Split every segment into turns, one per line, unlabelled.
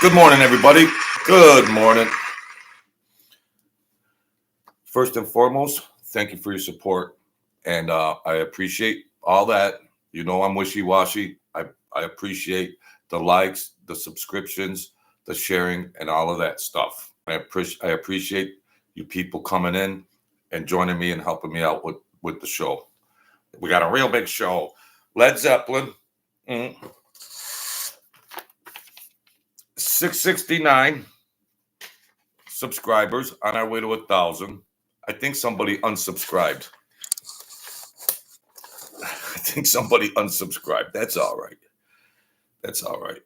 Good morning, everybody. Good morning. First and foremost, thank you for your support. And I appreciate all that. You know, I'm wishy-washy. I appreciate the likes, the subscriptions, the sharing, and all of that stuff. I appreciate you people coming in and joining me and helping me out with the show. We got a real big show. Led Zeppelin. 669 subscribers on our way to 1,000. I think somebody unsubscribed. That's all right.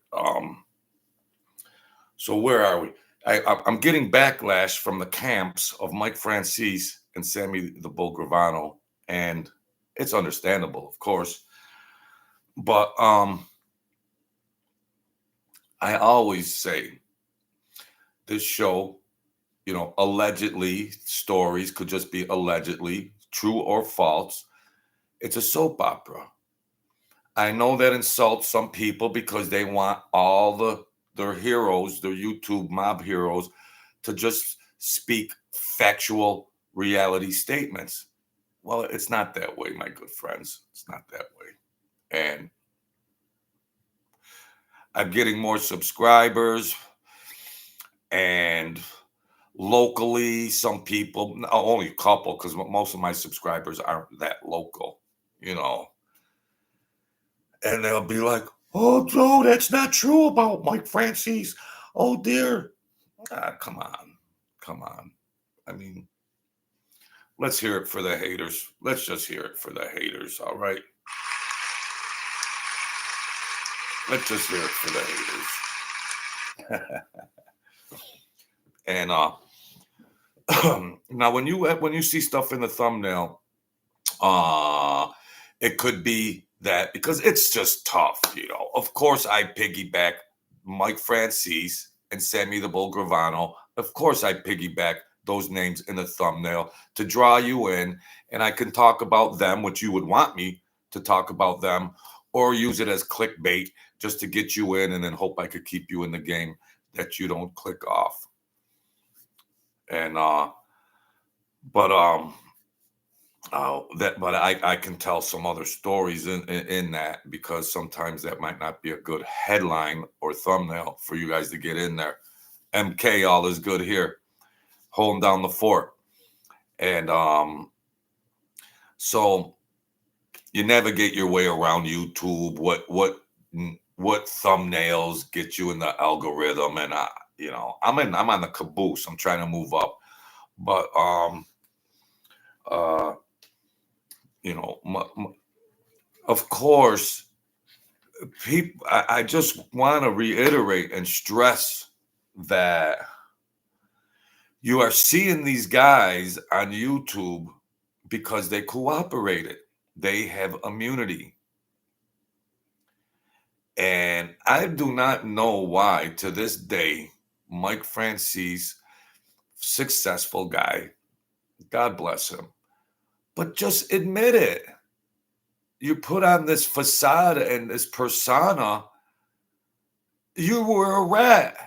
So where are we? I'm getting backlash from the camps of Mike Franzese and Sammy the Bull Gravano, and it's understandable, of course. But I always say this show, you know, allegedly stories could just be allegedly true or false. It's a soap opera. I know that insults some people because they want all their heroes, their YouTube mob heroes, to just speak factual reality statements. Well, it's not that way, my good friends. It's not that way. And I'm getting more subscribers, and locally, some people, only a couple, because most of my subscribers aren't that local, you know. And they'll be like, "Oh, Joe, that's not true about Mike Franzese. Oh, dear." Come on. I mean, let's hear it for the haters. Let's just hear it for the haters, all right? Let's just hear it for the haters. And now, when you see stuff in the thumbnail, it could be that because it's just tough, you know. Of course, I piggyback Mike Franzese and Sammy the Bull Gravano. Of course, I piggyback those names in the thumbnail to draw you in, and I can talk about them, which you would want me to talk about them, or use it as clickbait just to get you in, and then hope I could keep you in the game that you don't click off. And but I can tell some other stories in that, because sometimes that might not be a good headline or thumbnail for you guys to get in there. MK, all is good here, holding down the fort. And so you navigate your way around YouTube. What thumbnails get you in the algorithm? And you know, I'm on the caboose. I'm trying to move up, but you know, of course, people. I just want to reiterate and stress that you are seeing these guys on YouTube because they cooperated. They have immunity. And I do not know why, to this day, Mike Franzese, successful guy, God bless him, but just admit it. You put on this facade and this persona. You were a rat.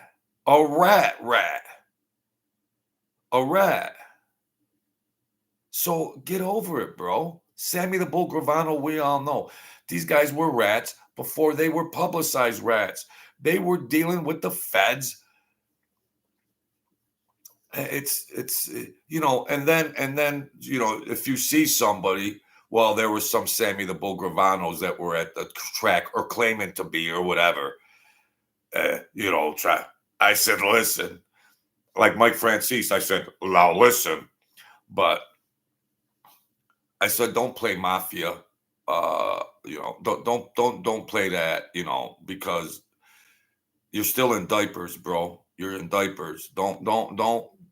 So get over it, bro. Sammy the Bull Gravano, we all know. These guys were rats before they were publicized rats. They were dealing with the feds. It's you know, and then you know, if you see somebody, well, there was some Sammy the Bull Gravanos that were at the track or claiming to be or whatever. You know, I said, listen, like Mike Franzese, I said, now listen, but I said, don't play mafia. You know, don't play that. You know, because you're still in diapers, bro. You're in diapers. Don't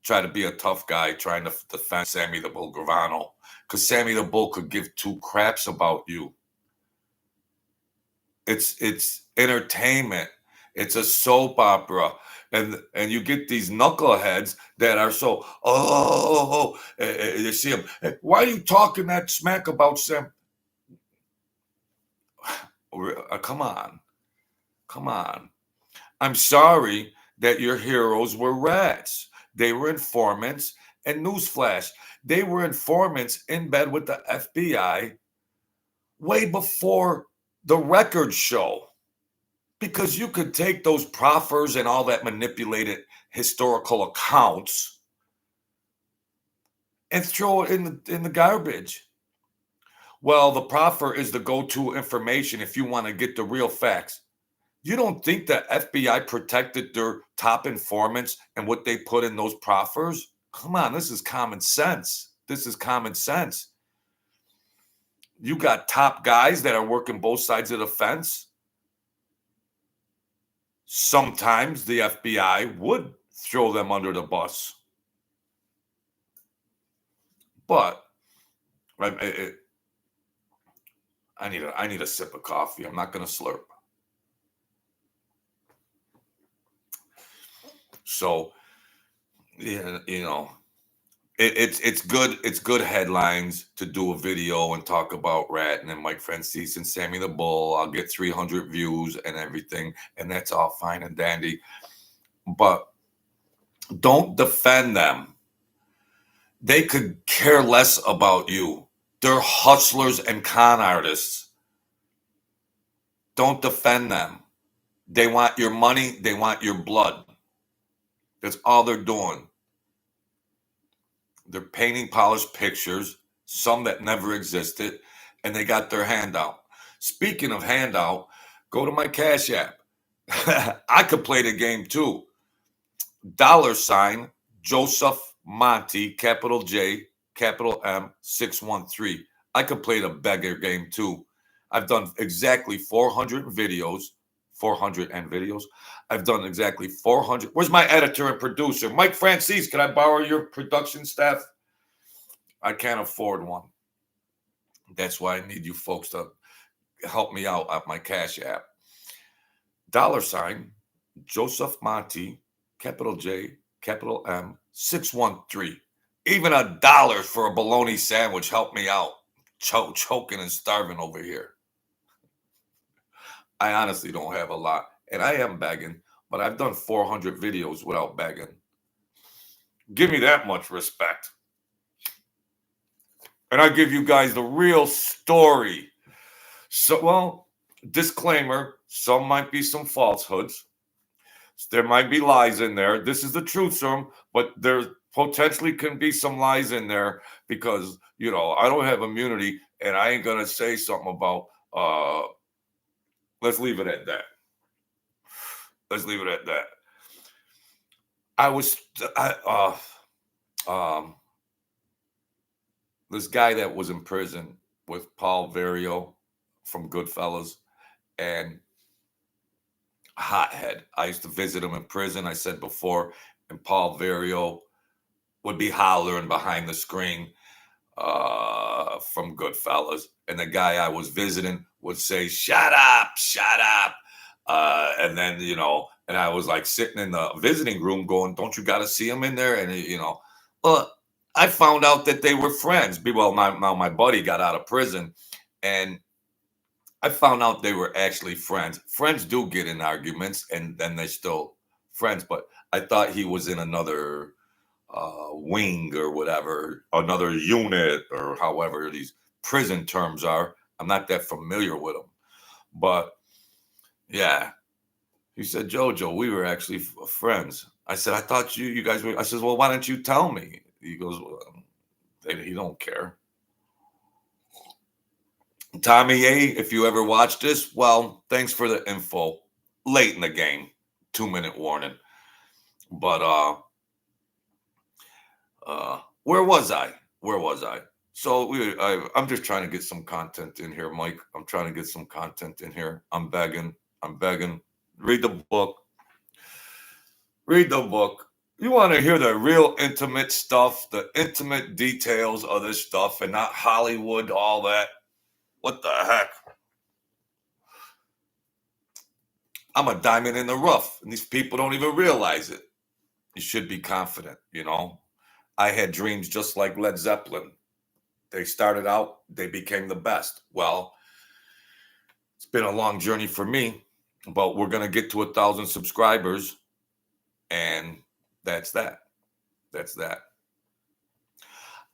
try to be a tough guy trying to defend Sammy the Bull Gravano, because Sammy the Bull could give two craps about you. It's entertainment. It's a soap opera. And you get these knuckleheads that are so, you see them. Why are you talking that smack about Sam? Come on. I'm sorry that your heroes were rats. They were informants. And newsflash, they were informants in bed with the FBI way before the records show. Because you could take those proffers and all that manipulated historical accounts and throw it in the garbage. Well, the proffer is the go-to information if you want to get the real facts. You don't think the FBI protected their top informants and what they put in those proffers? Come on, this is common sense. This is common sense. You got top guys that are working both sides of the fence. Sometimes the FBI would throw them under the bus. But I need a sip of coffee. I'm not going to slurp. So, yeah, it's good. It's good headlines to do a video and talk about Ratton and Mike Franzese and Sammy the Bull. I'll get 300 views and everything, and that's all fine and dandy. But don't defend them. They could care less about you. They're hustlers and con artists. Don't defend them. They want your money. They want your blood. That's all they're doing. They're painting polished pictures, some that never existed, and they got their handout. Speaking of handout, go to my Cash App. I could play the game too. $ Joseph Monty, capital J, capital M, 613. I could play the beggar game too. I've done exactly 400 videos. I've done exactly 400. Where's my editor and producer? Mike Franzese, can I borrow your production staff? I can't afford one. That's why I need you folks to help me out at my Cash App. $ Joseph Monty, capital J, capital M, 613. Even $1 for a bologna sandwich help me out. Choking and starving over here. I honestly don't have a lot, and I am begging, but I've done 400 videos without begging. Give me that much respect. And I give you guys the real story. So, well, disclaimer, some might be some falsehoods. There might be lies in there. This is the truth serum, but there potentially can be some lies in there because, I don't have immunity, and I ain't going to say something about, let's leave it at that. This guy that was in prison with Paul Vario from Goodfellas and hothead. I used to visit him in prison, I said before, and Paul Vario would be hollering behind the screen from Goodfellas. And the guy I was visiting would say, shut up. And then, and I was like sitting in the visiting room going, don't you got to see him in there? And, well, I found out that they were friends. Well, my buddy got out of prison, and I found out they were actually friends. Friends do get in arguments, and then they're still friends. But I thought he was in another wing or whatever, another unit, or however these prison terms are. I'm not that familiar with them. But, yeah. He said, Jojo, we were actually friends. I said, I thought you guys were. I said, well, why don't you tell me? He goes, well, he don't care. Tommy A, if you ever watch this, well, thanks for the info. Late in the game, 2-minute warning. But where was I? So I'm just trying to get some content in here, Mike. I'm trying to get some content in here. I'm begging. Read the book. You want to hear the real intimate stuff, the intimate details of this stuff, and not Hollywood, all that. What the heck? I'm a diamond in the rough, and these people don't even realize it. You should be confident, I had dreams just like Led Zeppelin. They started out, they became the best. Well, it's been a long journey for me, but we're going to get to 1,000 subscribers. And that's that. That's that.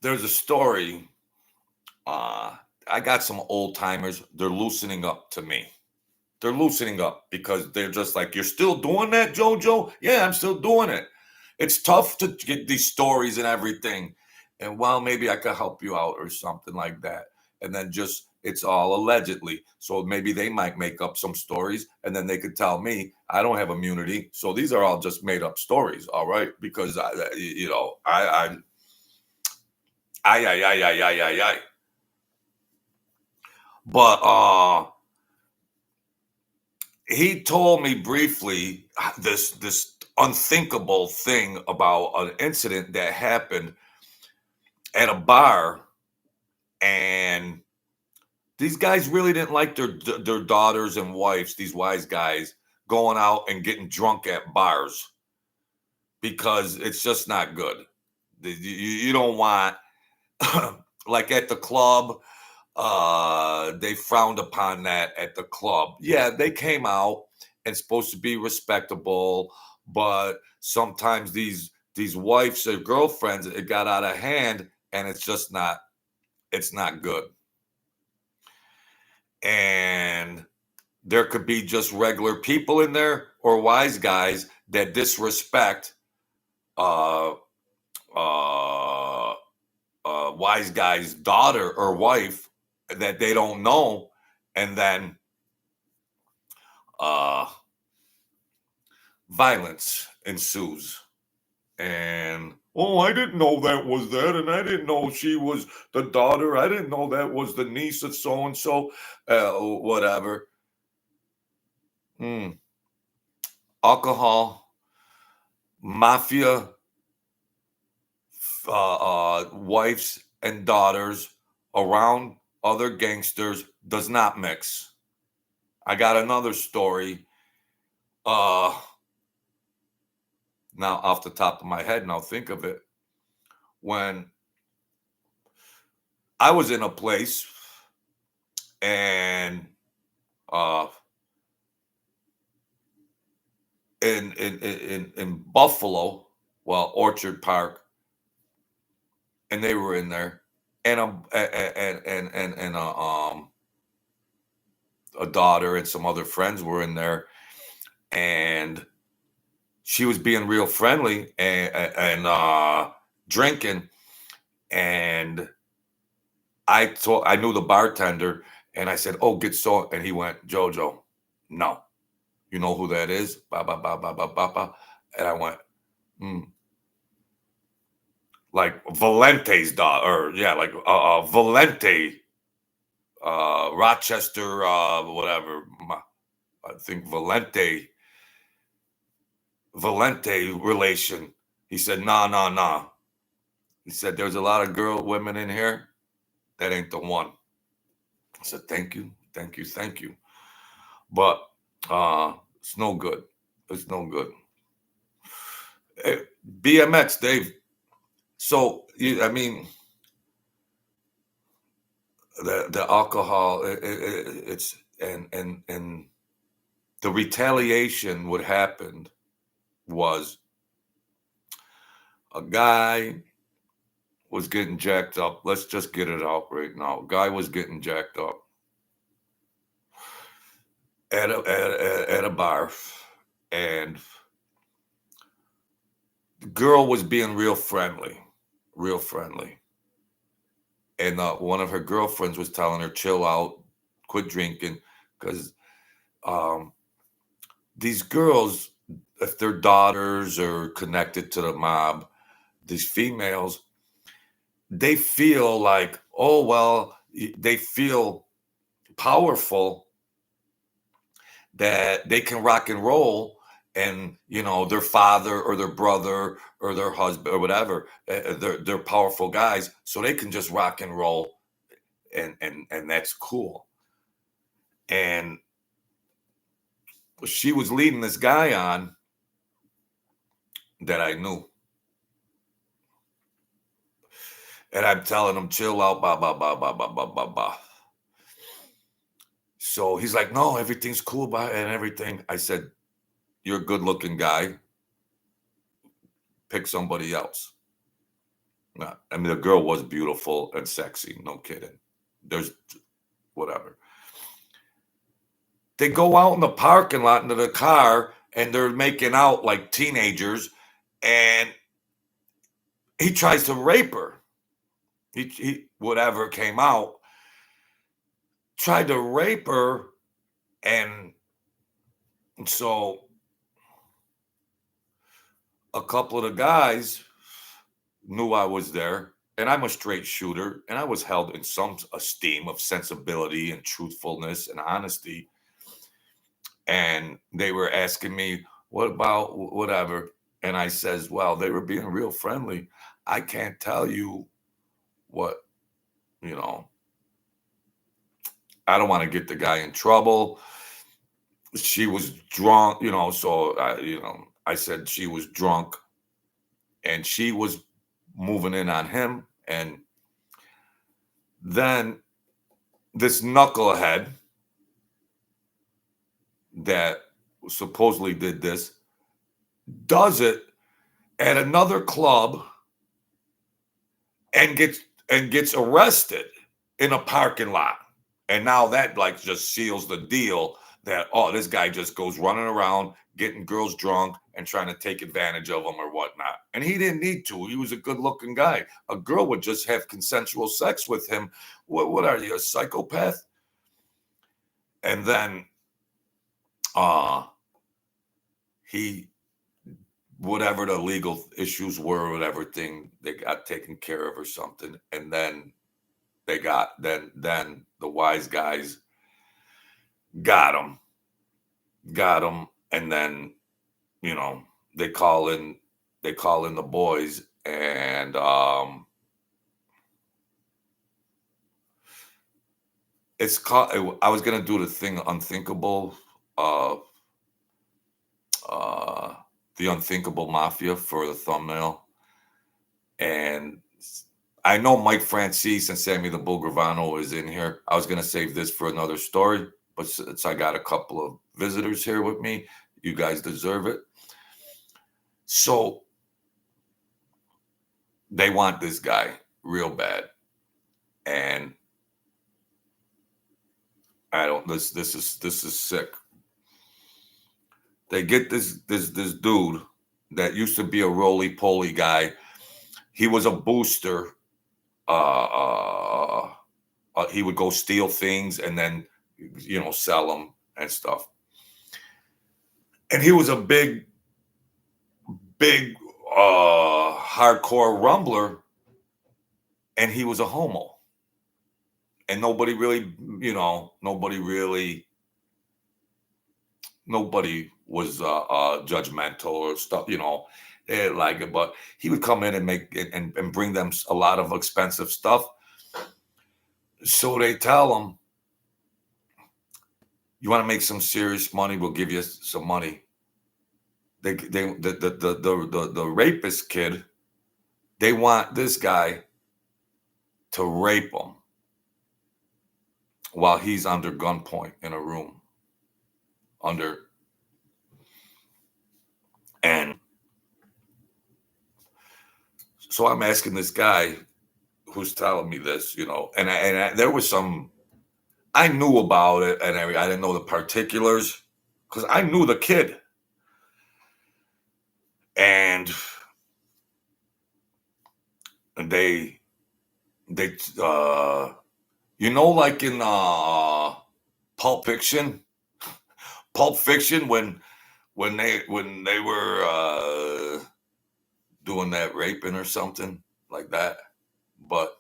There's a story. I got some old timers. They're loosening up to me. They're loosening up because they're just like, you're still doing that, JoJo? Yeah, I'm still doing it. It's tough to get these stories and everything. And well, maybe I could help you out or something like that. And then just it's all allegedly. So maybe they might make up some stories and then they could tell me I don't have immunity. So these are all just made up stories, all right? Because I. But he told me briefly this unthinkable thing about an incident that happened at a bar, and these guys really didn't like their daughters and wives, these wise guys, going out and getting drunk at bars because it's just not good. You don't want like at the club. They frowned upon that at the club. Yeah, they came out and supposed to be respectable, but sometimes these wives or girlfriends, it got out of hand, and it's not good. And there could be just regular people in there or wise guys that disrespect uh uh wise guy's daughter or wife that they don't know, and then uh violence ensues. And oh, I didn't know that was that, and I didn't know she was the daughter. I didn't know that was the niece of so and so, whatever. Alcohol, mafia, wives and daughters around other gangsters does not mix. I got another story. Uh, Now off the top of my head, now think of it. When I was in a place and uh in Buffalo, well, Orchard Park, and they were in there, and a daughter and some other friends were in there, and she was being real friendly and drinking, and I knew the bartender, and I said, "Oh, get so," and he went, "JoJo, no, you know who that is?" Ba ba ba ba ba ba ba, and I went, hmm. Like Valente's daughter, or yeah, like Valente, Rochester, whatever. I think Valente relation. He said, "Nah, nah, nah." He said, "There's a lot of women in here. That ain't the one." I said, "Thank you, thank you, thank you." But it's no good. It's no good. BMX, Dave. So I mean, the alcohol, it's and the retaliation. What happened was a guy was getting jacked up. Let's just get it out right now. Guy was getting jacked up at a bar, and the girl was being real friendly. And one of her girlfriends was telling her, "Chill out, quit drinking," because um, these girls, if their daughters are connected to the mob, these females, they feel like, oh well, they feel powerful that they can rock and roll, and their father or their brother or their husband or whatever, they're powerful guys, so they can just rock and roll, and that's cool. And she was leading this guy on that I knew, and I'm telling him, chill out, blah blah blah blah blah blah blah blah. So he's like, no, everything's cool and everything. I said, you're a good looking guy. pick somebody else. No, I mean, the girl was beautiful and sexy. No kidding. There's whatever. They go out in the parking lot into the car and they're making out like teenagers, and he tries to rape her. He whatever came out, tried to rape her, and so a couple of the guys knew I was there, and I'm a straight shooter, and I was held in some esteem of sensibility and truthfulness and honesty. And they were asking me, what about whatever? And I says, well, they were being real friendly. I can't tell you what, you know, I don't want to get the guy in trouble. She was drunk, so I said she was drunk and she was moving in on him. And then this knucklehead that supposedly did this does it at another club and gets arrested in a parking lot. And now that like just seals the deal that, oh, this guy just goes running around getting girls drunk and trying to take advantage of them or whatnot. And he didn't need to. He was a good looking guy. A girl would just have consensual sex with him. What are you, a psychopath? And then he, whatever the legal issues were, whatever thing, they got taken care of or something. And then they got, then the wise guys got him. And then, they call in the boys, and it's called, I was going to do the thing Unthinkable, the Unthinkable Mafia for the thumbnail. And I know Mike Franzese and Sammy the Bull Gravano is in here. I was going to save this for another story, but since I got a couple of visitors here with me, you guys deserve it. So they want this guy real bad. And I don't, this is sick. They get this dude that used to be a roly-poly guy. He was a booster. He would go steal things and then, sell them and stuff. And he was a big, hardcore rumbler, and he was a homo. And nobody was judgmental or stuff, like it. But he would come in and make and bring them a lot of expensive stuff. So they tell him, you want to make some serious money, we'll give you some money. The rapist kid, they want this guy to rape him while he's under gunpoint in a room. And so I'm asking this guy who's telling me this, and there was some, I knew about it, and I didn't know the particulars because I knew the kid. And they like in Pulp Fiction, when they were doing that raping or something like that, but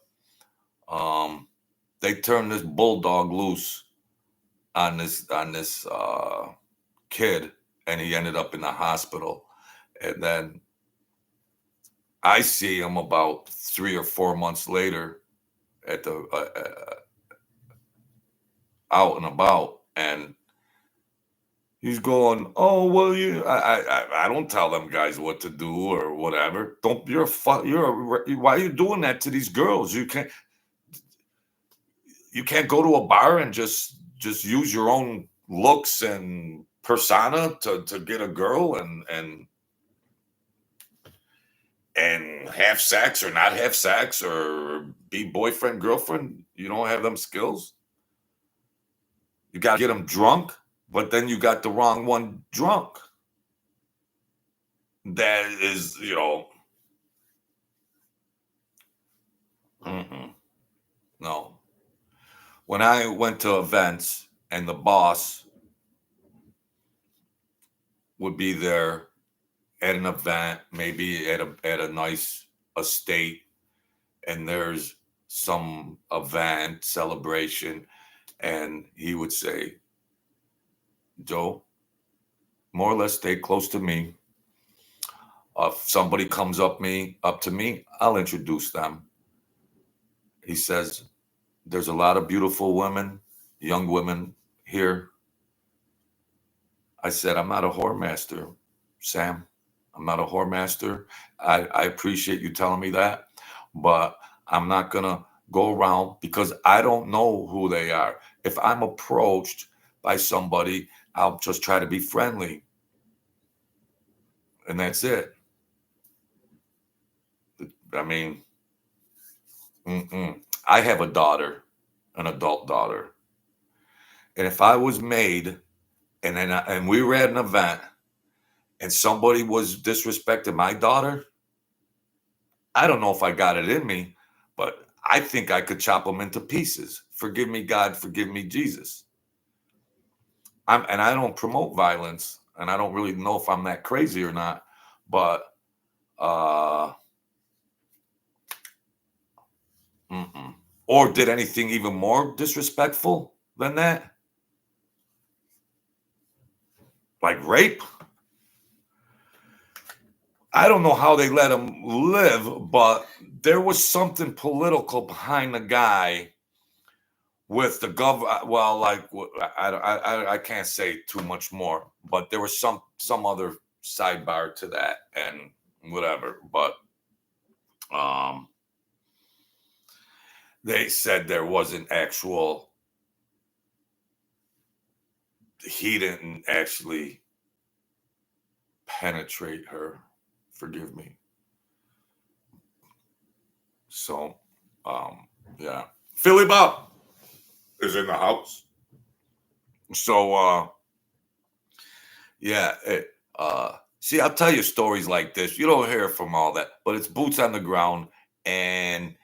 they turned this bulldog loose on this kid, and he ended up in the hospital. And then I see him about 3 or 4 months later at the out and about, and he's going, oh, well, I don't tell them guys what to do or whatever. Why are you doing that to these girls? You can't go to a bar and just use your own looks and persona to get a girl. And and have sex or not have sex or be boyfriend, girlfriend. You don't have them skills. You got to get them drunk, but then you got the wrong one drunk. That is, no. When I went to events and the boss would be there at an event, maybe at a nice estate, and there's some event celebration, and he would say, Joe, more or less stay close to me. If somebody comes up to me, I'll introduce them. He says, there's a lot of beautiful women, young women here. I said, I'm not a whore master, Sam. I'm not a whore master. I appreciate you telling me that, but I'm not going to go around because I don't know who they are. If I'm approached by somebody, I'll just try to be friendly. And that's it. I mean, I have a daughter, an adult daughter. And if I was made and we were at an event and somebody was disrespecting my daughter, I don't know if I got it in me, but I think I could chop them into pieces. Forgive me, God, forgive me, Jesus. And I don't promote violence, and I don't really know if I'm that crazy or not, but or did anything even more disrespectful than that? Like rape? I don't know how they let him live, but there was something political behind the guy with the well, like I can't say too much more, but there was some other sidebar to that and whatever. But they said there wasn't actual. He didn't actually penetrate her. Forgive me. So, yeah, Philly Bob is in the house. So, yeah, see, I'll tell you stories like this. You don't hear from all that, but it's boots on the ground. And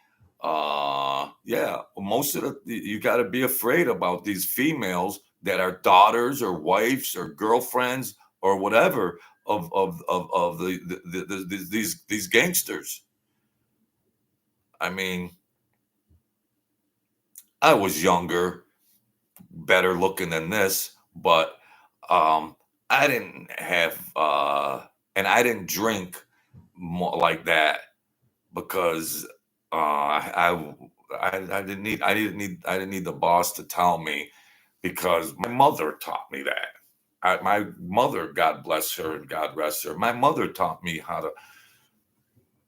yeah, most of you got to be afraid about these females that are daughters or wives or girlfriends or whatever of these gangsters. I mean, I was younger, better looking than this, but I didn't have and I didn't drink more like that because I didn't need the boss to tell me because my mother taught me that. My mother, God bless her and God rest her, my mother taught me how to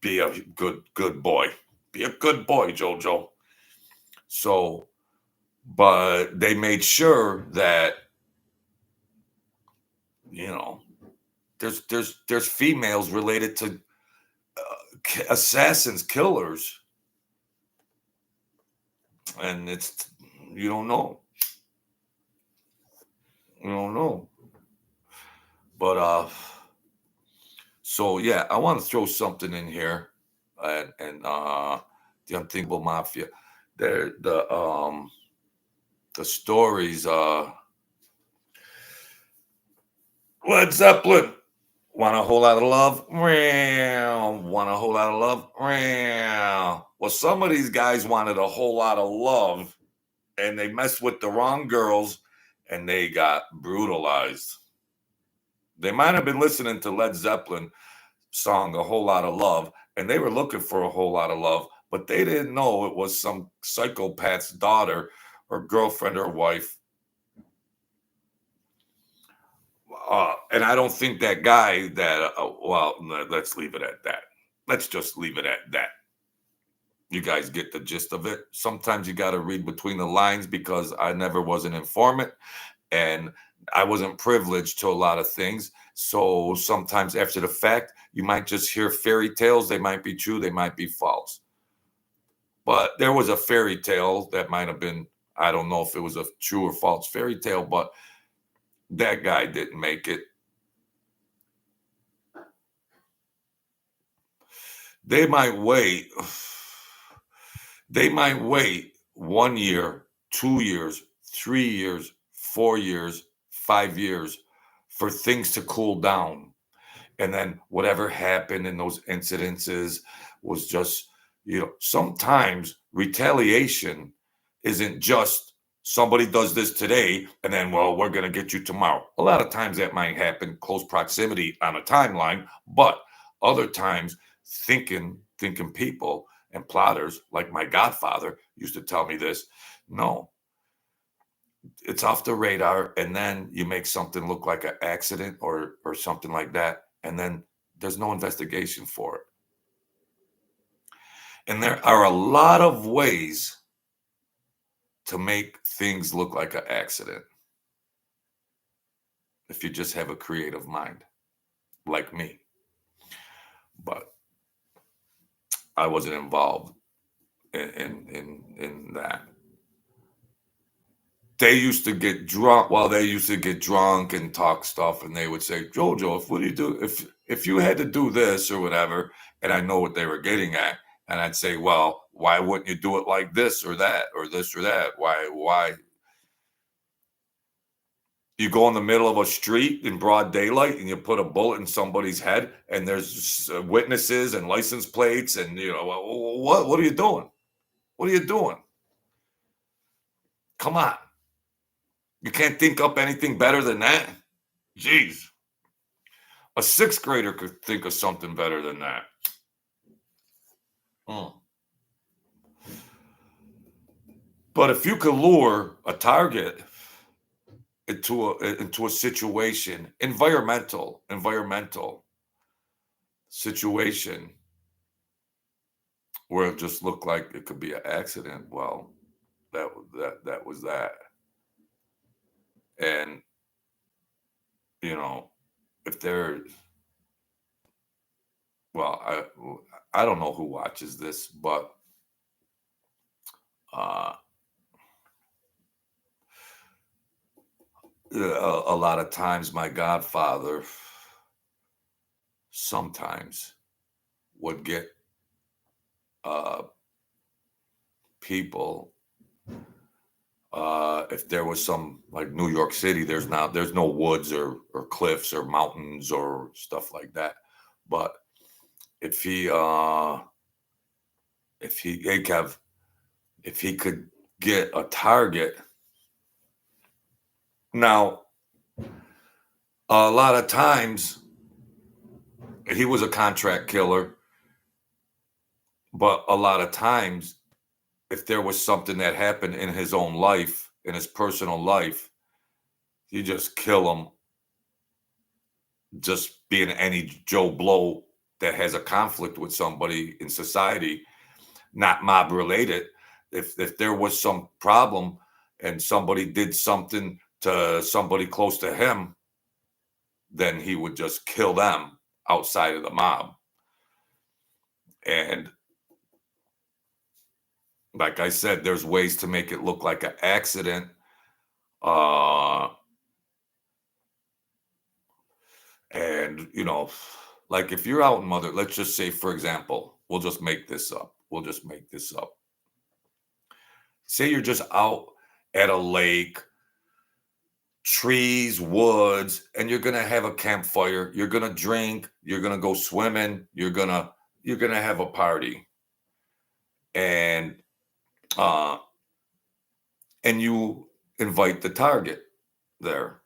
be a good boy. Be a good boy, Jojo. So, but they made sure that there's females related to assassins, killers, and you don't know. But so yeah, I want to throw something in here, and the Unthinkable Mafia. The stories. Led Zeppelin. Want a whole lot of love? Want a whole lot of love? Well, some of these guys wanted a whole lot of love, and they messed with the wrong girls, and they got brutalized. They might have been listening to Led Zeppelin song A Whole Lot of Love, and they were looking for a whole lot of love, but they didn't know it was some psychopath's daughter or girlfriend or wife. And I don't think that guy that, well, let's leave it at that. Let's just leave it at that. You guys get the gist of it. Sometimes you got to read between the lines because I never was an informant and I wasn't privileged to a lot of things. So sometimes after the fact, you might just hear fairy tales. They might be true, they might be false. But there was a fairy tale that might have been, I don't know if it was a true or false fairy tale, but that guy didn't make it. They might wait. They might wait 1 year, 2 years, 3 years, 4 years, 5 years for things to cool down. And then whatever happened in those incidences was just, sometimes retaliation isn't just somebody does this today and then, well, we're going to get you tomorrow. A lot of times that might happen close proximity on a timeline, but other times thinking people and plotters like my godfather used to tell me this. No, it's off the radar, and then you make something look like an accident or something like that, and then there's no investigation for it. And there are a lot of ways to make things look like an accident if you just have a creative mind like me. But I wasn't involved in that. They used to get drunk. Well, they used to get drunk and talk stuff, and they would say, "Jojo, what do you do if you had to do this or whatever?" And I know what they were getting at, and I'd say, "Well, why wouldn't you do it like this or that or this or that? Why?" You go in the middle of a street in broad daylight and you put a bullet in somebody's head, and there's witnesses and license plates, and what are you doing? What are you doing? Come on. You can't think up anything better than that? Jeez. A sixth grader could think of something better than that. Mm. But if you could lure a target into a situation, environmental situation where it just looked like it could be an accident, well, that was that. And if there's, well, I don't know who watches this, but uh a lot of times my godfather sometimes would get people, if there was some, like New York City, there's no woods or cliffs or mountains or stuff like that. But if he if he could get a target. Now, a lot of times he was a contract killer, but a lot of times if there was something that happened in his own life, in his personal life, you just kill him, just being any Joe Blow that has a conflict with somebody in society, not mob related. If there was some problem and somebody did something to somebody close to him, then he would just kill them outside of the mob. And like I said, there's ways to make it look like an accident. And like if you're out in let's just say, for example, we'll just make this up. Say you're just out at a lake, trees, woods, and you're gonna have a campfire. You're gonna drink. You're gonna go swimming. You're gonna have a party, and you invite the target there.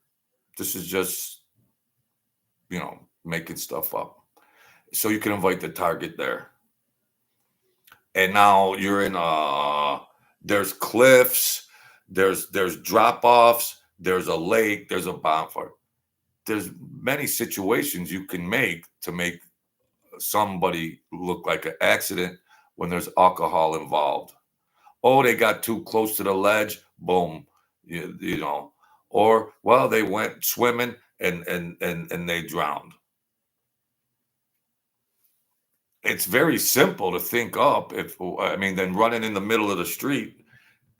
This is just making stuff up. So you can invite the target there, and now you're in there's cliffs, there's drop offs, there's a lake, there's a bonfire. There's many situations you can make to make somebody look like an accident when there's alcohol involved. Oh, they got too close to the ledge, boom, you know. Or, well, they went swimming and they drowned. It's very simple to think up. Then running in the middle of the street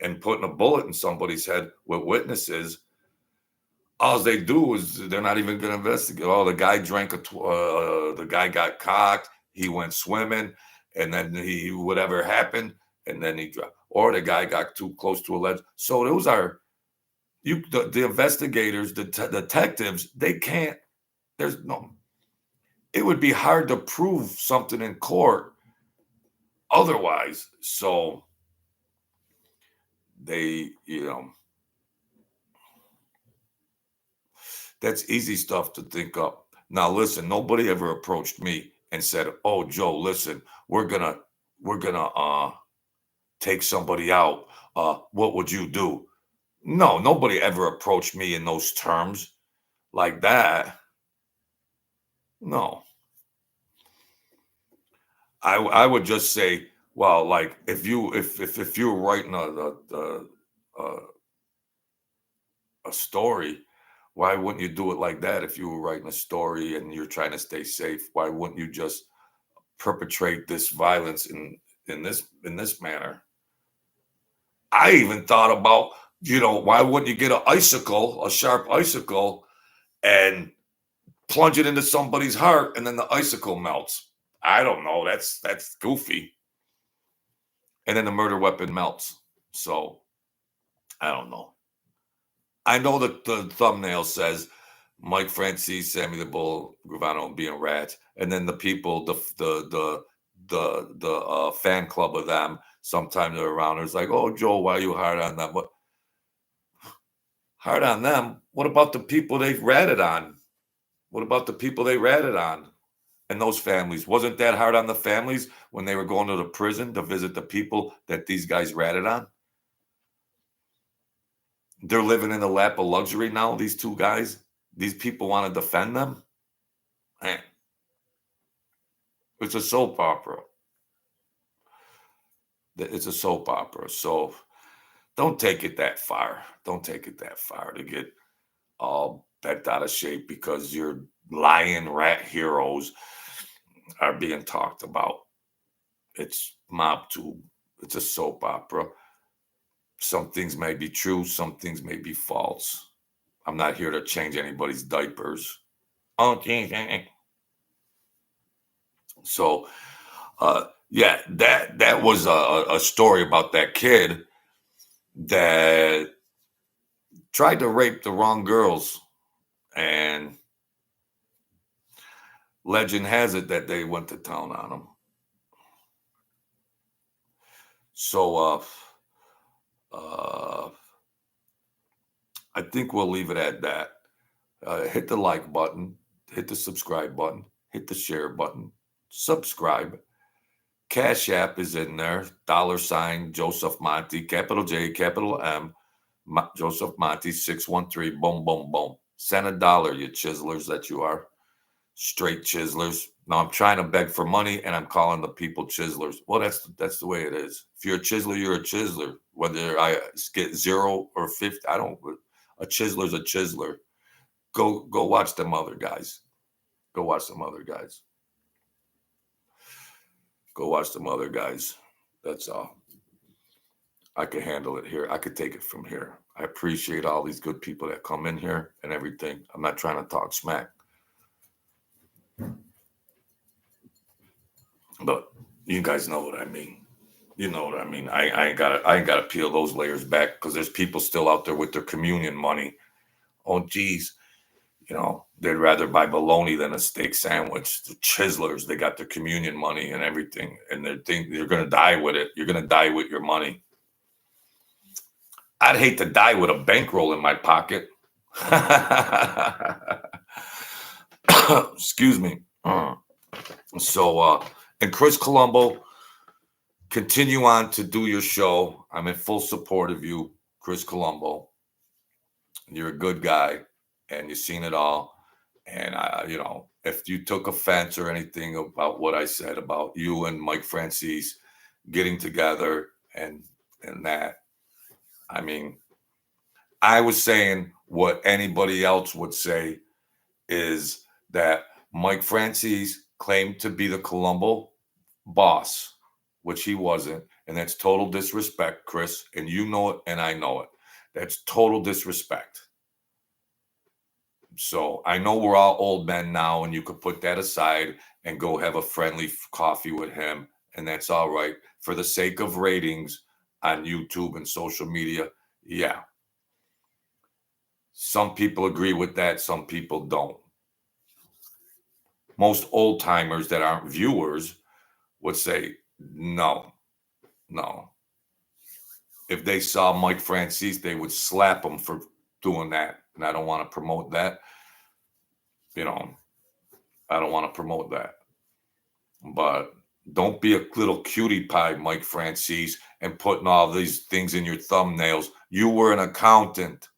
and putting a bullet in somebody's head with witnesses, all they do is they're not even going to investigate. Oh, the guy the guy got cocked. He went swimming, and then whatever happened, and then he dropped. Or the guy got too close to a ledge. So those are the investigators, the detectives. They can't. There's no. It would be hard to prove something in court otherwise. So they, that's easy stuff to think up. Now, listen, nobody ever approached me and said, "Oh, Joe, listen, we're gonna take somebody out. What would you do?" No, nobody ever approached me in those terms like that. No. I would just say, well, like if you were writing a story, why wouldn't you do it like that? If you were writing a story and you're trying to stay safe, why wouldn't you just perpetrate this violence in this manner? I even thought about, why wouldn't you get a sharp icicle, and plunge it into somebody's heart, and then the icicle melts? I don't know. That's goofy. And then the murder weapon melts. So I don't know. I know that the thumbnail says Mike Franzese, Sammy the Bull, Gravano being rats, and then the people, the fan club of them, sometimes they're around. It's like, oh, Joe, why are you hard on them? What hard on them? What about the people they ratted on? What about the people they ratted on? And those families, wasn't that hard on the families when they were going to the prison to visit the people that these guys ratted on? They're living in the lap of luxury now, these two guys. These people want to defend them. Man, it's a soap opera. It's a soap opera. So don't take it that far. Don't take it that far to get all bent out of shape because your lying rat heroes are being talked about. It's Mobtube. It's a soap opera. Some things may be true. Some things may be false. I'm not here to change anybody's diapers. Oh, geez. So, yeah, that was a story about that kid that tried to rape the wrong girls, and legend has it that they went to town on him. So, I think we'll leave it at that. Hit the like button, hit the subscribe button, hit the share button, subscribe. Cash App is in there. $ Joseph Monty, capital J, capital M, Joseph Monty 613. Boom, boom, boom. Send $1, you chiselers that you are. Straight chiselers. Now I'm trying to beg for money, and I'm calling the people chiselers. Well, that's the way it is. If you're a chiseler, you're a chiseler. Whether I get 0 or 50, I don't. A chiseler's a chiseler. Go watch them other guys. Go watch them other guys. Go watch them other guys. That's all. I could handle it here. I could take it from here. I appreciate all these good people that come in here and everything. I'm not trying to talk smack. But you guys know what I mean. You know what I mean. I ain't gotta peel those layers back because there's people still out there with their communion money. Oh geez, they'd rather buy bologna than a steak sandwich. The chiselers, they got their communion money and everything, and they think you're gonna die with it. You're gonna die with your money. I'd hate to die with a bankroll in my pocket. Excuse me. So, and Chris Colombo, continue on to do your show. I'm in full support of you, Chris Colombo. You're a good guy, and you've seen it all. And if you took offense or anything about what I said about you and Mike Franzese getting together and that, I mean, I was saying what anybody else would say is that Mike Franzese claimed to be the Colombo boss, which he wasn't. And that's total disrespect, Chris. And you know it, and I know it. That's total disrespect. So I know we're all old men now, and you could put that aside and go have a friendly coffee with him. And that's all right for the sake of ratings on YouTube and social media. Yeah. Some people agree with that. Some people don't. Most old timers that aren't viewers would say, no. If they saw Mike Franzese, they would slap him for doing that. And I don't want to promote that. I don't want to promote that. But don't be a little cutie pie, Mike Franzese, and putting all these things in your thumbnails. You were an accountant.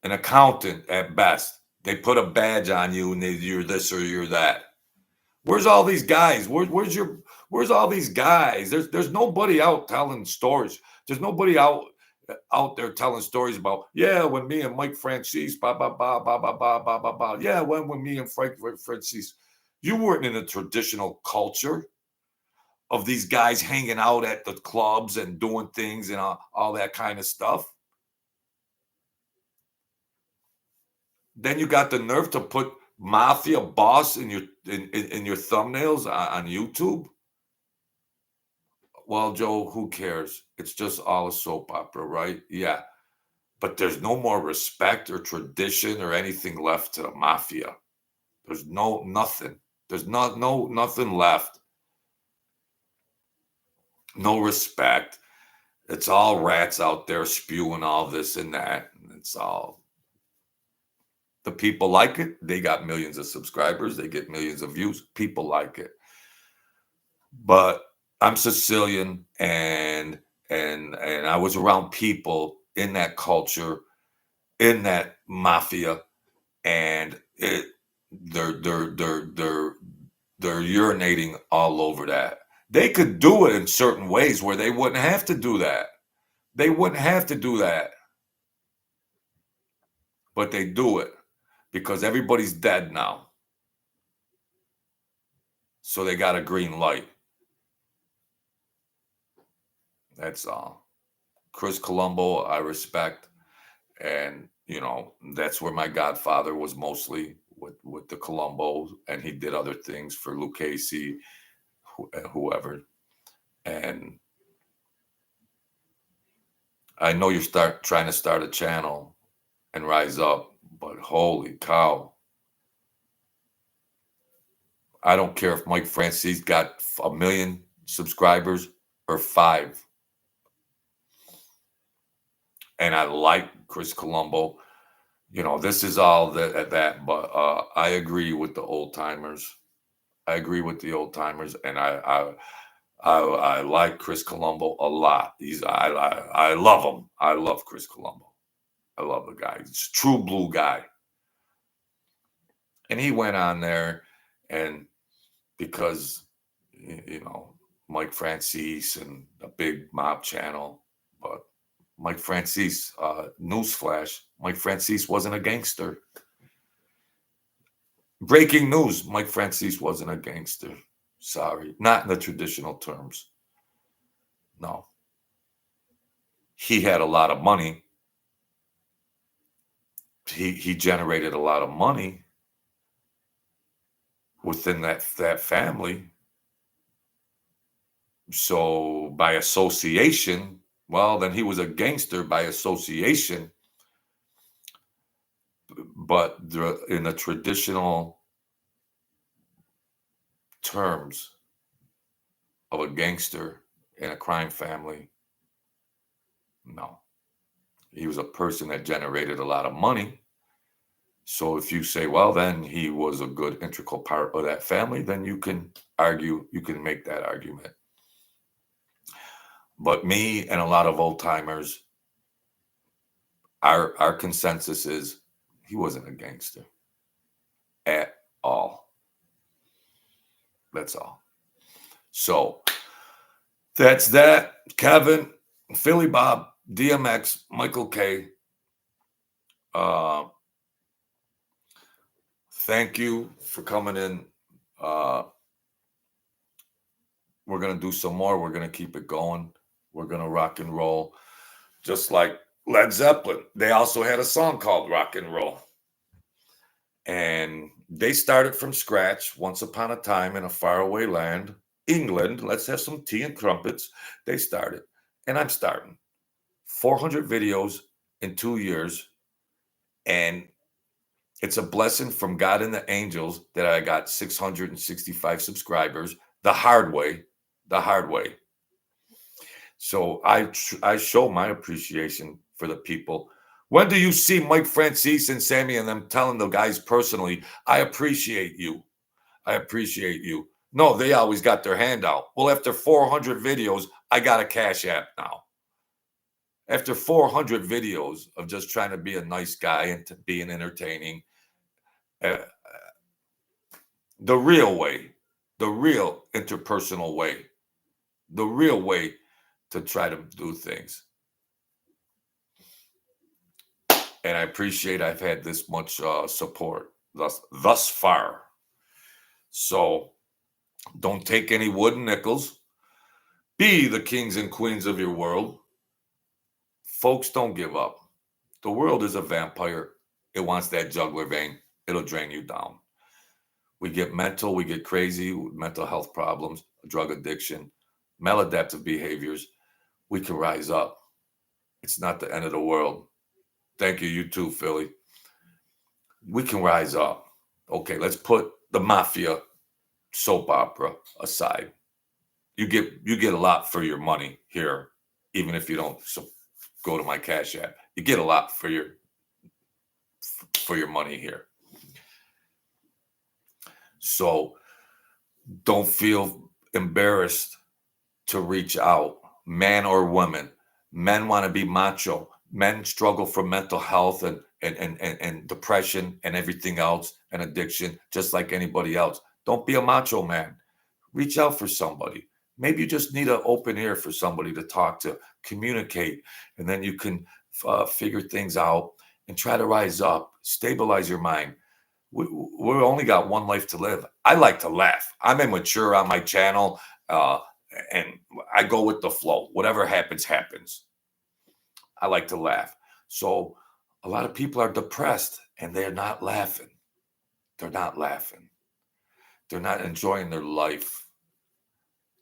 An accountant at best. They put a badge on you and you're this or you're that. Where's all these guys? Where's all these guys? There's nobody out telling stories. There's nobody out there telling stories about, yeah, when me and Mike Franzese, blah, blah, blah, blah, blah, blah, blah, blah, blah. Yeah, when me and Franzese. You weren't in a traditional culture of these guys hanging out at the clubs and doing things and all that kind of stuff. Then you got the nerve to put mafia boss in your thumbnails on YouTube. Well, Joe, who cares? It's just all a soap opera, right? Yeah. But there's no more respect or tradition or anything left to the mafia. There's nothing. There's nothing left. No respect. It's all rats out there spewing all this and that. It's all. The people like it. They got millions of subscribers. They get millions of views. People like it. But I'm Sicilian, and I was around people in that culture, in that mafia, and they're urinating all over that. They could do it in certain ways where they wouldn't have to do that. They wouldn't have to do that. But they do it because everybody's dead now. So they got a green light. That's all. Chris Colombo, I respect. And, that's where my godfather was mostly with the Colombos. And he did other things for Lucchese, whoever. And I know you're trying to start a channel and rise up, but holy cow. I don't care if Mike Franzese got 1 million subscribers or 5. And I like Chris Colombo. This is all that, but I agree with the old timers. I agree with the old timers, and I like Chris Colombo a lot. I love him. I love Chris Colombo. I love the guy. He's a true blue guy. And he went on there, and because Mike Franzese and a big mob channel, but Mike Franzese, newsflash, Mike Franzese wasn't a gangster. Breaking news, Mike Franzese wasn't a gangster. Sorry, not in the traditional terms. No. He had a lot of money. He generated a lot of money within that family. So by association, well, then he was a gangster by association. But in the traditional terms of a gangster in a crime family, no. He was a person that generated a lot of money. So if you say, well, then he was a good integral part of that family, then you can make that argument. But me and a lot of old timers, our consensus is he wasn't a gangster at all. That's all. So that's that. Kevin, Philly Bob, DMX, Michael K. Thank you for coming in. Uh, we're gonna do some more. We're gonna keep it going. We're gonna rock and roll, just like Led Zeppelin. They also had a song called Rock and Roll, and they started from scratch. Once upon a time in a faraway land, England. Let's have some tea and crumpets. They started, and I'm starting. 400 videos in 2 years, and it's a blessing from God and the angels that I got 665 subscribers the hard way, the hard way. So I show my appreciation for the people. When do you see Mike Franzese and Sammy and them telling the guys personally, I appreciate you. I appreciate you. No, they always got their hand out. Well, after 400 videos, I got a Cash App now. After 400 videos of just trying to be a nice guy and to being entertaining, uh, the real way, the real interpersonal way, the real way to try to do things. And I appreciate I've had this much support thus far. So don't take any wooden nickels. Be the kings and queens of your world. Folks, don't give up. The world is a vampire. It wants that jugular vein. It'll drain you down. We get mental, we get crazy, mental health problems, drug addiction, maladaptive behaviors. We can rise up. It's not the end of the world. Thank you, you too, Philly. We can rise up. Okay, let's put the mafia soap opera aside. You get a lot for your money here, even if you don't go to my Cash App. You get a lot for your money here. So don't feel embarrassed to reach out, man or woman. Men want to be macho. Men struggle from mental health and depression and everything else and addiction, just like anybody else. Don't be a macho man. Reach out for somebody. Maybe you just need an open ear for somebody to talk to, communicate, and then you can figure things out and try to rise up, stabilize your mind. We only got one life to live. I like to laugh. I'm immature on my channel, and I go with the flow. Whatever happens, happens. I like to laugh. So a lot of people are depressed and they're not laughing. They're not laughing. They're not enjoying their life.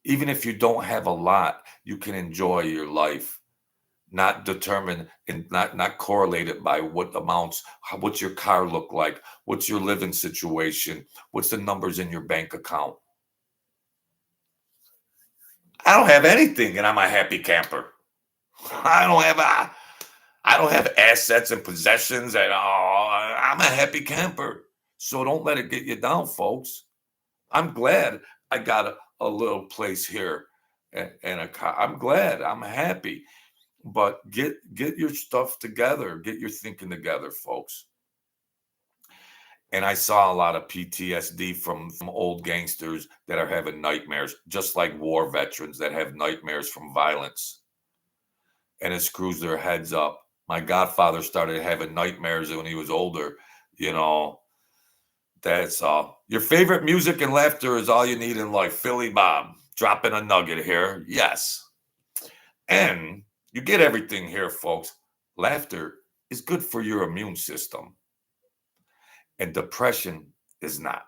Even if you don't have a lot, you can enjoy your life. Not determined and not correlated by what amounts, what's your car look like, what's your living situation, what's the numbers in your bank account. I don't have anything and I'm a happy camper. I don't have assets and possessions at all. I'm a happy camper. So don't let it get you down, folks. I'm glad I got a little place here and a car. I'm glad. I'm happy. But get your stuff together. Get your thinking together, folks. And I saw a lot of PTSD from old gangsters that are having nightmares, just like war veterans that have nightmares from violence. And it screws their heads up. My godfather started having nightmares when he was older. You know, that's all. Your favorite music and laughter is all you need in life. Philly Bob, dropping a nugget here. Yes. And you get everything here, folks. Laughter is good for your immune system, and depression is not.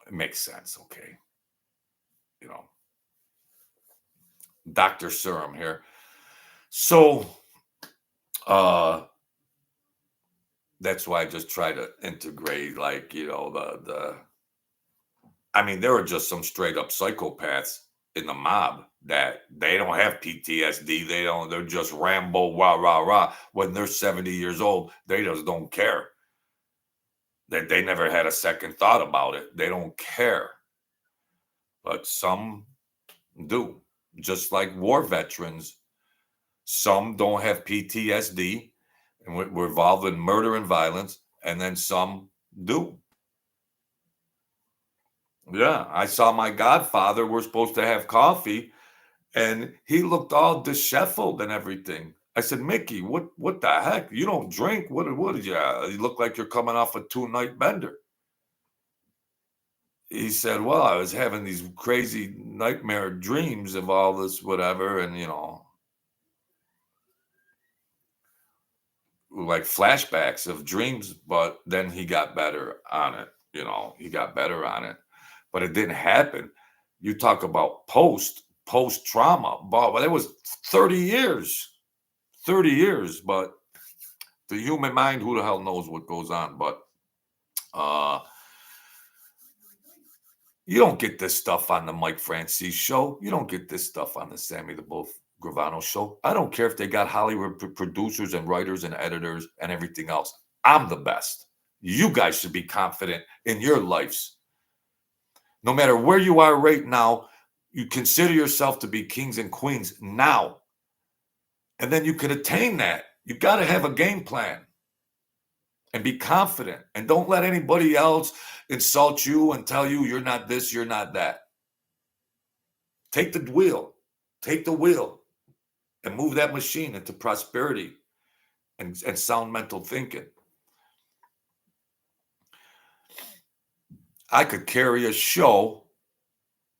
It makes sense, okay? You know, Dr. Serum here. So, that's why I just try to integrate, like, I mean, there are just some straight up psychopaths in the mob that they don't have PTSD. They're just Rambo, rah, rah, rah. When they're 70 years old, they just don't care. They never had a second thought about it. They don't care. But some do, just like war veterans. Some don't have PTSD and we're involved in murder and violence, and then some do. Yeah, I saw my godfather. We're supposed to have coffee, and he looked all disheveled and everything. I said, Mickey, what the heck? You don't drink? What did you? You look like you're coming off a 2-night bender. He said, well, I was having these crazy nightmare dreams of all this, whatever, and like flashbacks of dreams, but then he got better on it. He got better on it, but it didn't happen. You talk about post trauma, but it was 30 years, but the human mind, who the hell knows what goes on? But you don't get this stuff on the Mike Franzese show. You don't get this stuff on the Sammy the Bull Gravano show. I don't care if they got Hollywood producers and writers and editors and everything else. I'm the best. You guys should be confident in your lives. No matter where you are right now, you consider yourself to be kings and queens now. And then you can attain that. You got to have a game plan and be confident. And don't let anybody else insult you and tell you you're not this, you're not that. Take the wheel. Take the wheel and move that machine into prosperity and sound mental thinking. I could carry a show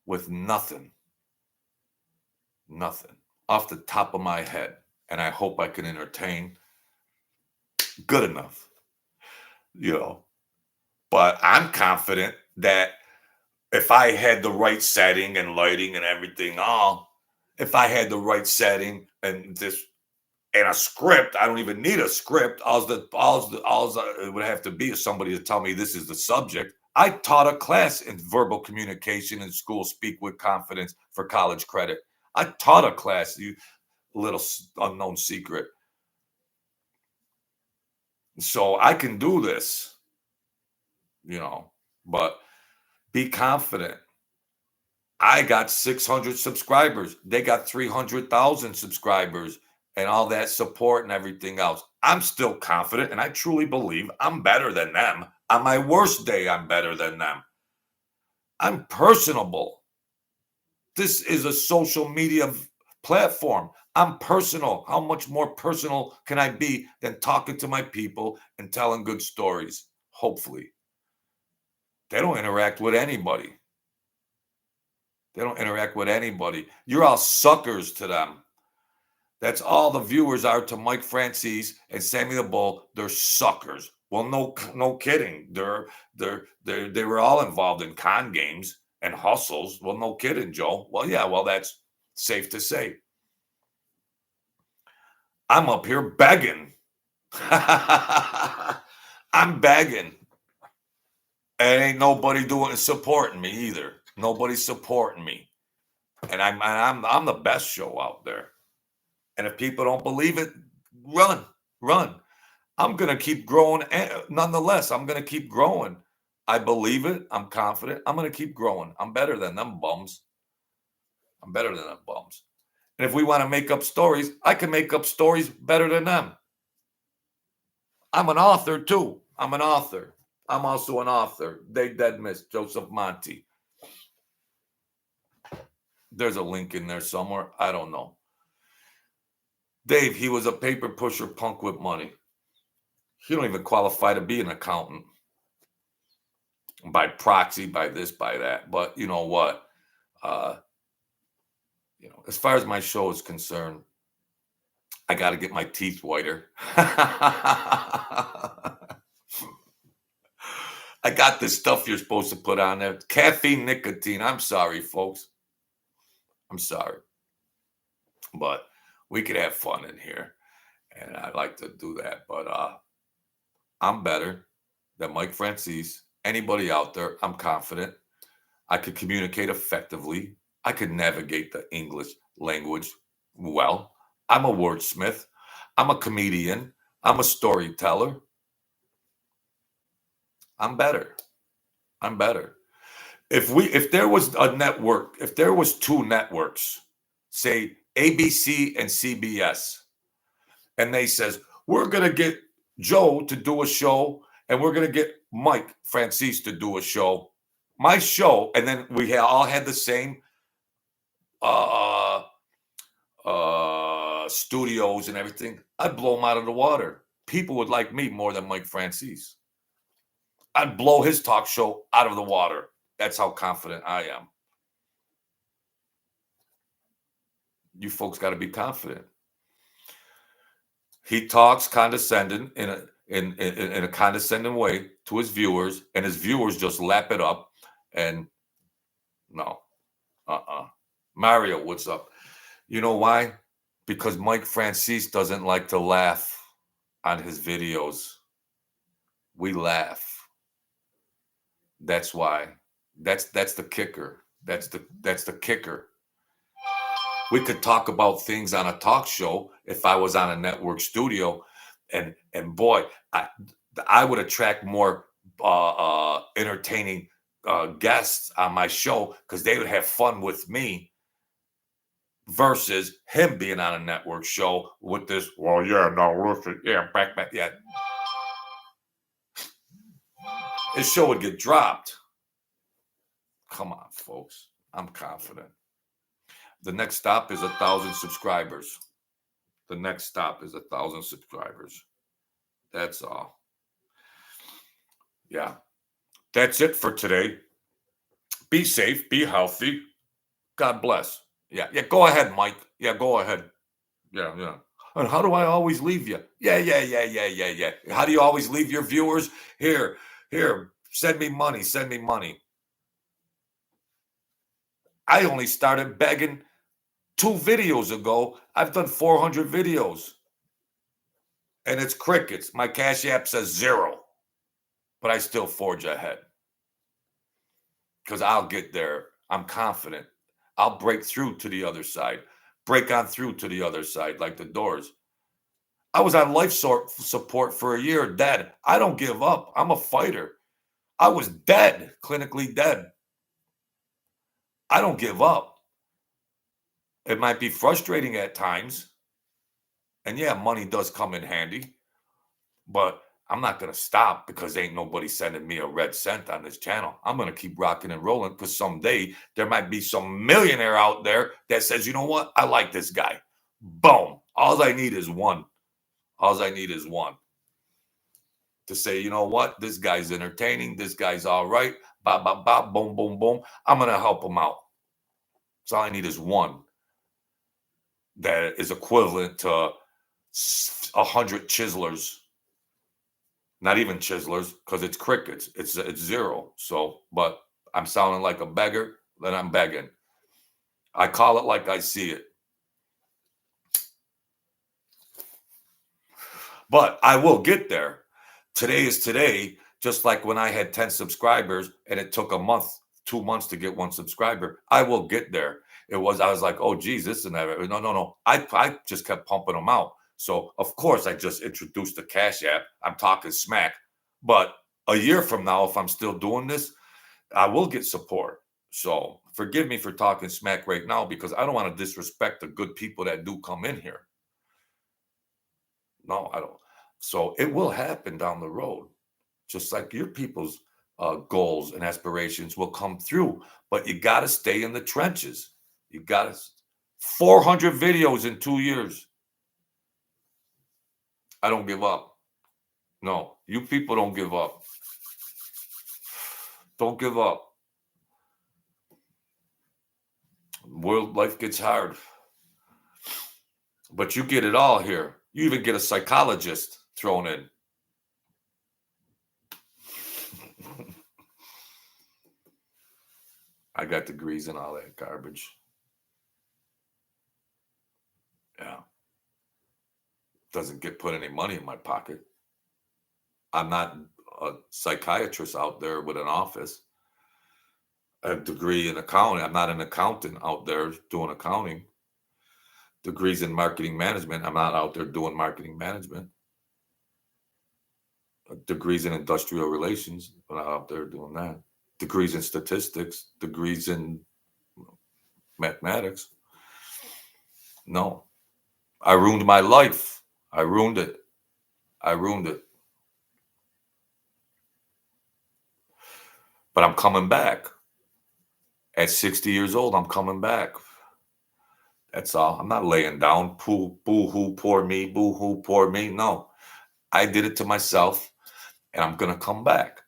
with nothing off the top of my head. And I hope I can entertain good enough, But I'm confident that if I had the right setting and lighting and everything if I had the right setting and a script, I don't even need a script. All it would have to be is somebody to tell me this is the subject. I taught a class in verbal communication in school, Speak with Confidence, for college credit. I taught a class, you little unknown secret. So I can do this, but be confident. I got 600 subscribers. They got 300,000 subscribers and all that support and everything else. I'm still confident, and I truly believe I'm better than them. On my worst day, I'm better than them. I'm personable. This is a social media platform. I'm personal. How much more personal can I be than talking to my people and telling good stories? Hopefully. They don't interact with anybody. You're all suckers to them. That's all the viewers are to Mike Franzese and Sammy the Bull. They're suckers. Well, no kidding. They were all involved in con games and hustles. Well, no kidding, Joe. Well, yeah. Well, that's safe to say. I'm up here begging. I'm begging. And ain't nobody supporting me either. Nobody's supporting me. And I'm the best show out there. And if people don't believe it, run. I'm going to keep growing. Nonetheless, I'm going to keep growing. I believe it. I'm confident. I'm going to keep growing. I'm better than them bums. And if we want to make up stories, I can make up stories better than them. I'm an author too. I'm also an author. They dead miss Joseph Monty. There's a link in there somewhere. I don't know. Dave, he was a paper pusher punk with money. He don't even qualify to be an accountant. By proxy, by this, by that. But you know what? As far as my show is concerned, I got to get my teeth whiter. I got this stuff you're supposed to put on there. Caffeine, nicotine. I'm sorry, folks. I'm sorry. But we could have fun in here. And I like to do that. But I'm better than Mike Franzese. Anybody out there, I'm confident. I could communicate effectively. I could navigate the English language well. I'm a wordsmith. I'm a comedian. I'm a storyteller. I'm better. If there was a network, if there was two networks, say ABC and CBS, and they says, we're going to get Joe to do a show and we're going to get Mike Franzese to do a show, my show, and then we all had the same studios and everything, I'd blow him out of the water. People would like me more than Mike Franzese. I'd blow his talk show out of the water. That's how confident I am. You folks got to be confident. He talks condescending in a condescending way to his viewers, and his viewers just lap it up. And no, Mario, what's up? You know why? Because Mike Franzese doesn't like to laugh on his videos. We laugh. That's why. That's the kicker. That's the kicker. We could talk about things on a talk show if I was on a network studio, and boy, I would attract more entertaining guests on my show because they would have fun with me versus him being on a network show with this. Well, yeah, no, listen, yeah, back, yeah. His show would get dropped. Come on, folks. I'm confident. The next stop is 1,000 subscribers. The next stop is 1,000 subscribers. That's all. Yeah. That's it for today. Be safe. Be healthy. God bless. Yeah. Yeah. Go ahead, Mike. Yeah. Go ahead. Yeah. Yeah. And how do I always leave you? Yeah. How do you always leave your viewers? Here. Send me money. Send me money. I only started begging 2 videos ago. I've done 400 videos. And it's crickets. My Cash App says 0. But I still forge ahead. Because I'll get there. I'm confident. I'll break through to the other side. Break on through to the other side like the Doors. I was on life support for a year, dead. I don't give up. I'm a fighter. I was dead, clinically dead. I don't give up. It might be frustrating at times. And yeah, money does come in handy. But I'm not going to stop because ain't nobody sending me a red cent on this channel. I'm going to keep rocking and rolling because someday there might be some millionaire out there that says, you know what? I like this guy. Boom. All I need is one. All I need is one. To say, you know what? This guy's entertaining. This guy's all right. Bop, bop, bop, boom, boom, boom. I'm going to help him out. So all I need is one that is equivalent to 100 chiselers. Not even chiselers, because it's crickets. It's 0. So, but I'm sounding like a beggar, then I'm begging. I call it like I see it. But I will get there. Today is today, just like when I had 10 subscribers and it took a month, 2 months to get 1 subscriber. I will get there. I was like, oh, geez, this and that. No. I just kept pumping them out. So, of course, I just introduced the Cash App. I'm talking smack. But a year from now, if I'm still doing this, I will get support. So forgive me for talking smack right now because I don't want to disrespect the good people that do come in here. No, I don't. So it will happen down the road, just like your people's goals and aspirations will come through. But you got to stay in the trenches. You got to 400 videos in 2 years. I don't give up. No, you people don't give up. Don't give up. World life gets hard. But you get it all here. You even get a psychologist thrown in. I got degrees and all that garbage. Yeah. Doesn't get put any money in my pocket. I'm not a psychiatrist out there with an office. A degree in accounting. I'm not an accountant out there doing accounting. Degrees in marketing management. I'm not out there doing marketing management. Degrees in industrial relations. I'm not out there doing that. Degrees in statistics. Degrees in mathematics. No. I ruined my life. I ruined it. But I'm coming back. At 60 years old, I'm coming back. That's all. I'm not laying down. Boo-hoo, poor me. Boo-hoo, poor me. No, I did it to myself, and I'm going to come back.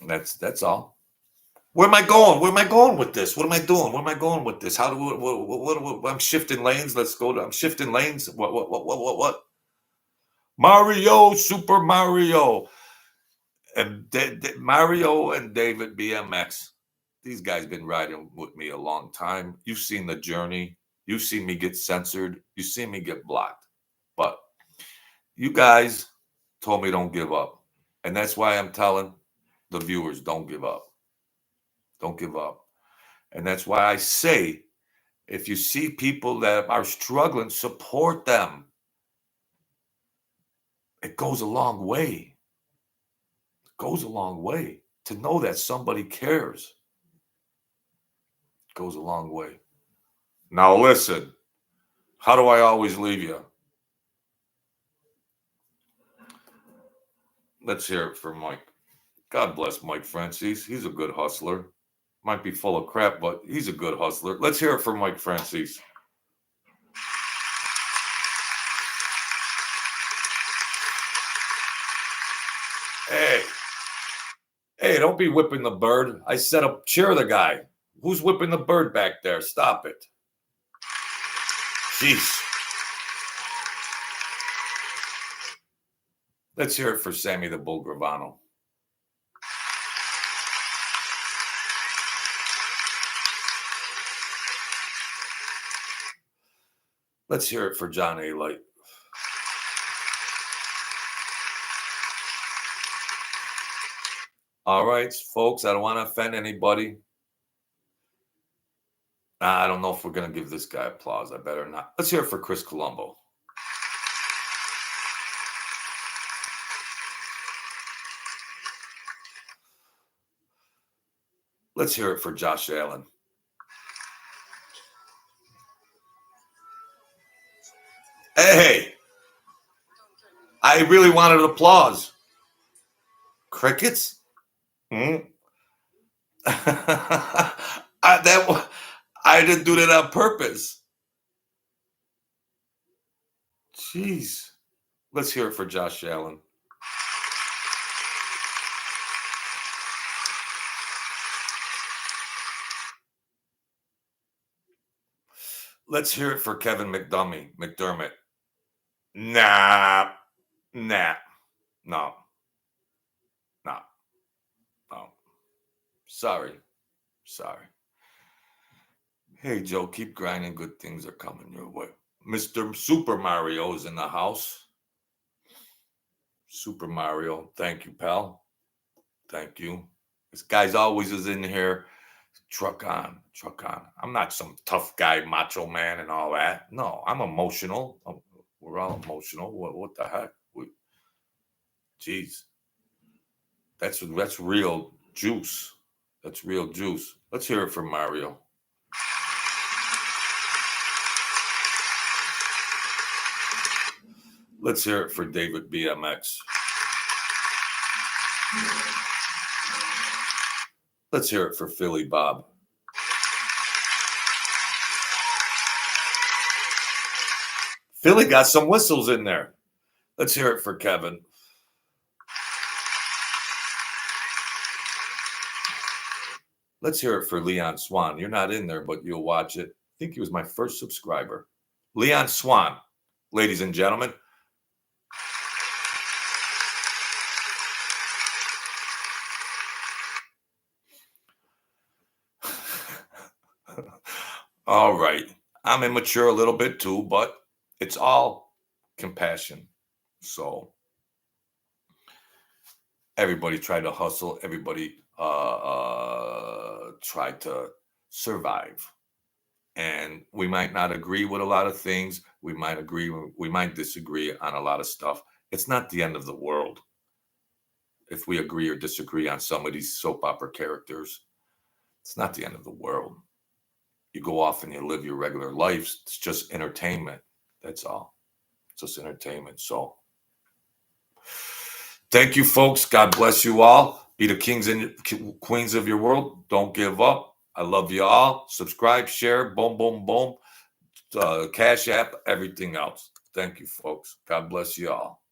That's all. Where am I going? Where am I going with this? What am I doing? Where am I going with this? How do what I'm shifting lanes? Let's go to. I'm shifting lanes. What? Mario, Super Mario, and Mario and David BMX. These guys been riding with me a long time. You've seen the journey. You've seen me get censored. You've seen me get blocked. But you guys told me don't give up. And that's why I'm telling the viewers, don't give up. Don't give up. And that's why I say, if you see people that are struggling, support them. It goes a long way. It goes a long way to know that somebody cares. It goes a long way. Now listen, how do I always leave you? Let's hear it for Mike. God bless Mike Franzese. He's a good hustler. Might be full of crap, but he's a good hustler. Let's hear it for Mike Franzese. Hey, don't be whipping the bird. I said cheer the guy. Who's whipping the bird back there? Stop it. Jeez. Let's hear it for Sammy the Bull Gravano. Let's hear it for John A. Light. All right, folks, I don't want to offend anybody. I don't know if we're going to give this guy applause. I better not. Let's hear it for Chris Colombo. Let's hear it for Josh Allen. Hey, I really wanted applause. Crickets? I didn't do that on purpose. Jeez. Let's hear it for Josh Allen. Let's hear it for Kevin McDermott. Nah. No. Sorry. Hey, Joe, keep grinding. Good things are coming your way. Mr. Super Mario is in the house. Super Mario. Thank you, pal. Thank you. This guy's always is in here. Truck on. I'm not some tough guy, macho man and all that. No, I'm emotional. We're all emotional. What the heck? Jeez. That's real juice. That's real juice. Let's hear it from Mario. Let's hear it for David BMX. Let's hear it for Philly Bob. Philly got some whistles in there. Let's hear it for Kevin. Let's hear it for Leon Swan. You're not in there, but you'll watch it. I think he was my first subscriber. Leon Swan, ladies and gentlemen. All right. I'm immature a little bit too, but it's all compassion. So everybody tried to hustle. Everybody tried to survive. And we might not agree with a lot of things. We might agree. We might disagree on a lot of stuff. It's not the end of the world if we agree or disagree on some of these soap opera characters. It's not the end of the world. You go off and you live your regular life. It's just entertainment. That's all. It's just entertainment. So thank you, folks. God bless you all. Be the kings and queens of your world. Don't give up. I love you all. Subscribe, share, boom, boom, boom. Cash App, everything else. Thank you, folks. God bless you all.